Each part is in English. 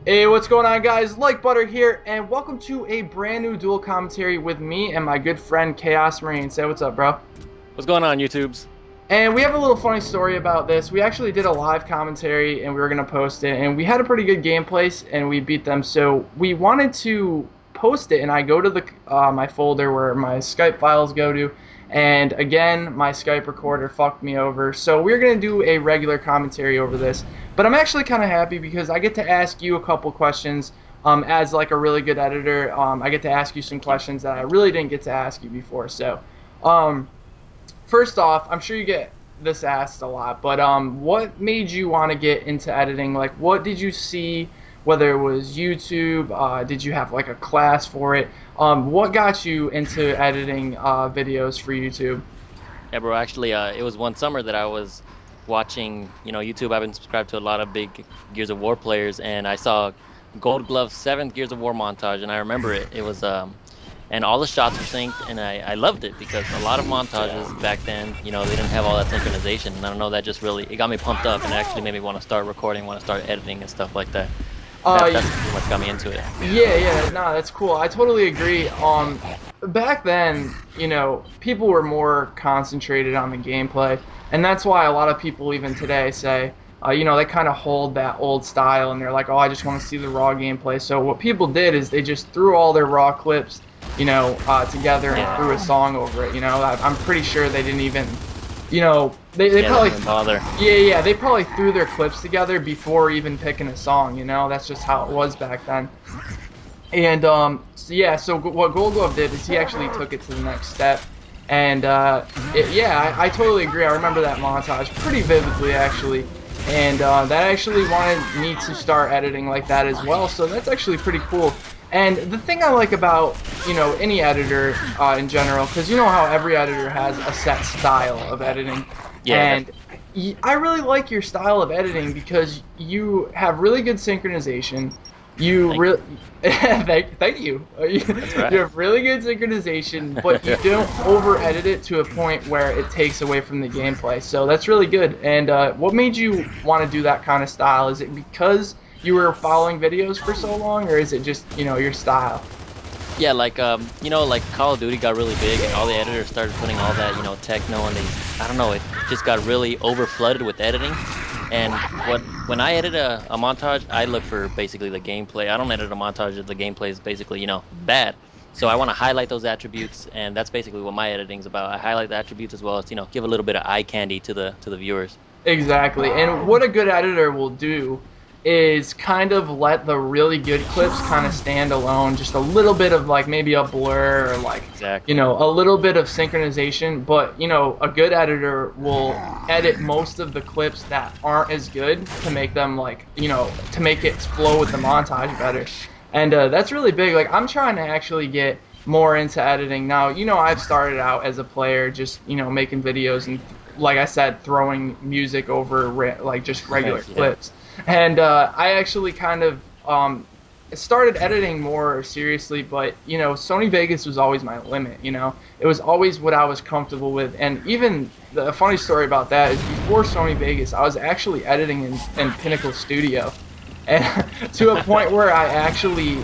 Hey, what's going on, guys? Like Butter here, and welcome to a brand new dual commentary with me and my good friend Chaos Marine. Say what's up, bro. What's going on, YouTubes? And we have a little funny story about this. We actually did a live commentary, and we were gonna post it, and we had a pretty good gameplay, and we beat them. So we wanted to post it, and I go to the my folder where my Skype files go to, and again, my Skype recorder fucked me over. So we're gonna do a regular commentary over this. But I'm actually kind of happy because I get to ask you a couple questions. As like a really good editor, I get to ask you some Thank you. questions that I really didn't get to ask you before. So, um, first off, I'm sure you get this asked a lot, but what made you want to get into editing? Like, what did you see? Whether it was YouTube, did you have like a class for it? What got you into editing videos for YouTube? Yeah, bro. Actually, it was one summer that I was watching, YouTube. I've been subscribed to a lot of big Gears of War players, and I saw Gold Glove 7th Gears of War montage, and I remember it. It was and all the shots were synced, and I loved it because a lot of montages back then, they didn't have all that synchronization, and I don't know, that just really it got me pumped up, and it actually made me want to start recording, want to start editing and stuff like that. That's Uh, pretty much got me into it. Yeah, no, that's cool. I totally agree. Back then, people were more concentrated on the gameplay, and that's why a lot of people even today say, they kind of hold that old style, and they're like, oh, I just want to see the raw gameplay. So what people did is they just threw all their raw clips, together and threw a Yeah. song over it. I'm pretty sure they didn't even, they Yeah, they probably didn't bother. yeah, they probably threw their clips together before even picking a song, That's just how it was back then. And so what Gold Glove did is he actually took it to the next step. And I totally agree. I remember that montage pretty vividly, actually. And that actually wanted me to start editing like that as well. So that's actually pretty cool. And the thing I like about, any editor in general, because you know how every editor has a set style of editing. Yeah, And I really like your style of editing because you have really good synchronization. You thank you. really thank you. That's You right. have really good synchronization, but you don't over edit it to a point where it takes away from the gameplay. So that's really good. And what made you want to do that kind of style? Is it because you were following videos for so long, or is it just your style? Yeah, like Call of Duty got really big, and all the editors started putting all that, techno, and I don't know, it just got really over flooded with editing. And when I edit a montage, I look for basically the gameplay. I don't edit a montage if the gameplay is basically, bad. So I want to highlight those attributes, and that's basically what my editing's about. I highlight the attributes as well as, give a little bit of eye candy to the viewers. Exactly. And what a good editor will do is kind of let the really good clips kind of stand alone, just a little bit of like maybe a blur or like, Exactly. a little bit of synchronization, but a good editor will edit most of the clips that aren't as good to make them like, to make it flow with the montage better. And that's really big. Like I'm trying to actually get more into editing now. I've started out as a player just, making videos and like I said, throwing music over like just regular Yeah. clips. And I actually kind of started editing more seriously, but Sony Vegas was always my limit. It was always what I was comfortable with. And even the funny story about that is before Sony Vegas, I was actually editing in Pinnacle Studio, and to a point where I actually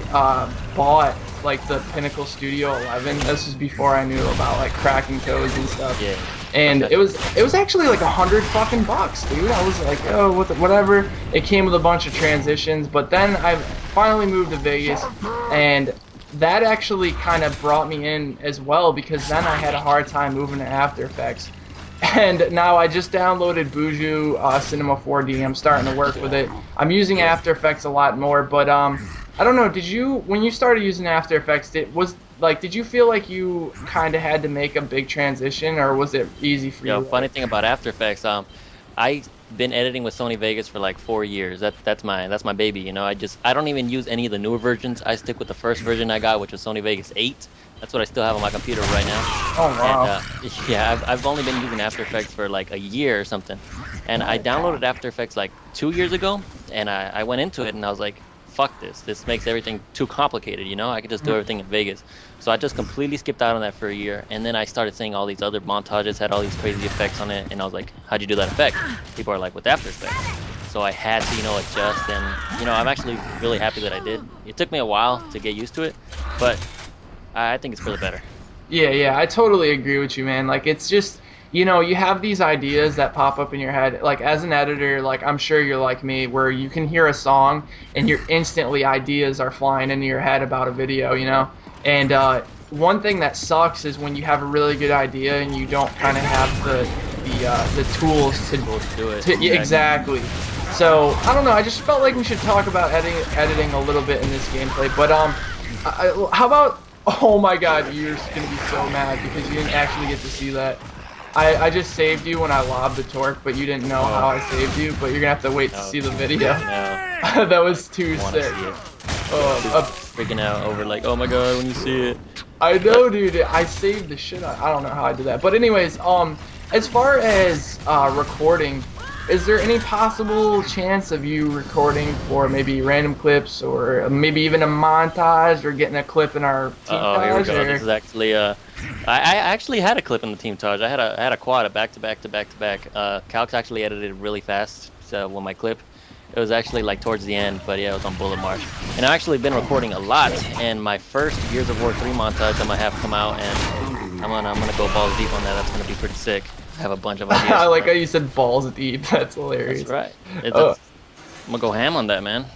bought like the Pinnacle Studio 11. This was before I knew about like cracking codes and stuff. Yeah. And Okay. it was actually like $100 fucking, dude. I was like, oh, whatever. It came with a bunch of transitions, but then I finally moved to Vegas, and that actually kind of brought me in as well because then I had a hard time moving to After Effects. And now I just downloaded Buju Cinema 4D. I'm starting to work with it. I'm using After Effects a lot more, but I don't know. Did you, when you started using After Effects, did you feel like you kind of had to make a big transition, or was it easy for Yo, you? funny thing about After Effects, I've been editing with Sony Vegas for like 4 years. That's my baby. I don't even use any of the newer versions. I stick with the first version I got, which was Sony Vegas 8. That's what I still have on my computer right now. Oh And wow. yeah, I've only been using After Effects for like a year or something. And I downloaded After Effects like 2 years ago, and I went into it and I was like, fuck this. This makes everything too complicated, I could just do everything in Vegas. So I just completely skipped out on that for a year, and then I started seeing all these other montages had all these crazy effects on it, and I was like, how'd you do that effect? People are like, with After Effects. so I had to, adjust. And I'm actually really happy that I did. It took me a while to get used to it, but I think it's for the better. Yeah, yeah, I totally agree with you, man. Like, it's just, you have these ideas that pop up in your head. Like, as an editor, like, I'm sure you're like me, where you can hear a song and you're instantly ideas are flying into your head about a video, you Yeah, know? And one thing that sucks is when you have a really good idea and you don't kind of have the tools tools to do it. yeah, exactly. So I don't know. I just felt like we should talk about editing a little bit in this gameplay. But how about? Oh my God, you're gonna be so mad because you didn't actually get to see that. I just saved you when I lobbed the torque, but you didn't know how I saved you. But you're gonna have to wait to No, see the video. no, That was too I want to sick. see it. Uh, Freaking out over like, oh my god, when you see it. I know, dude. I saved the shit. I don't know how I did that. But anyways, as far as recording, is there any possible chance of you recording for maybe random clips or maybe even a montage or getting a clip in our team Uh-oh, here we montage? go. This is actually I actually had a clip in the team Taj. I had a quad, a back to back to back to back. Calx actually edited really fast with my clip. It was actually like towards the end, but yeah, it was on Bullet March. And I've actually been recording a lot, and my first Gears of War 3 montage I'm gonna have come out, and I'm gonna go balls deep on that. That's gonna be pretty sick. I have a bunch of ideas. I for like how that. you said balls deep. That's hilarious. That's right. Uh, I'm gonna go ham on that, man.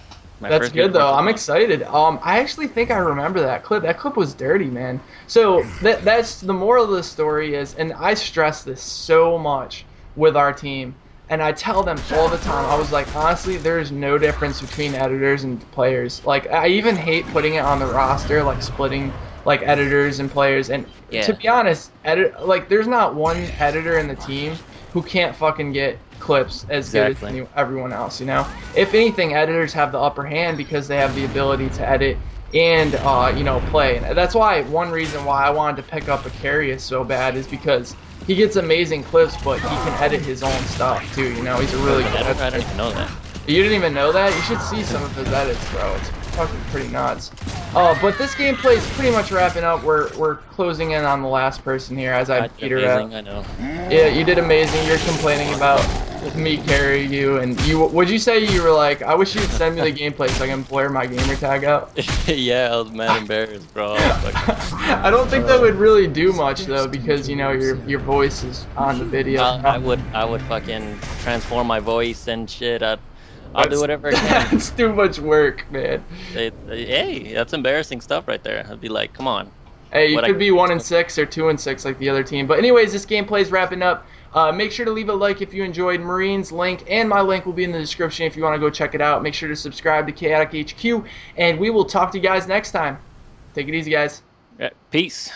My That's first Gears good of War though. 3 I'm montage. excited. I actually think I remember that clip. That clip was dirty, man. So that's the moral of the story is, and I stress this so much with our team, and I tell them all the time. I was like, honestly, there is no difference between editors and players. Like, I even hate putting it on the roster, like splitting like editors and players. And to Yeah, be honest, there's not one editor in the team who can't fucking get clips as good as exactly. everyone else, you know? If anything, editors have the upper hand because they have the ability to edit and, play. And that's why, one reason why I wanted to pick up Acarius so bad is because he gets amazing clips, but he can edit his own stuff too, you know? He's a really good I don't editor. even know that. You didn't even know that? You should see some of his edits, bro. It's fucking pretty nuts. But this gameplay is pretty much wrapping up. We're closing in on the last person here as I I did beat her up. amazing. I know. Yeah, you did amazing. You're complaining about me carrying you, and would you say you were like, I wish you'd send me the gameplay so I can blur my gamer tag out? Yeah, I was mad embarrassed, bro. I was like, I don't think that would really do much though, because your voice is on the video. I would fucking transform my voice and shit. I'll do That's whatever I can. that's too much work, man. Hey, that's embarrassing stuff right there. I'd be like, come on, Hey, you what I could can be do. 1-6 or 2-6 like the other team. But anyways, this gameplay is wrapping up. Make sure to leave a like if you enjoyed. Marine's link and my link will be in the description if you want to go check it out. Make sure to subscribe to Chaotic HQ, and we will talk to you guys next time. Take it easy, guys. Yeah, peace.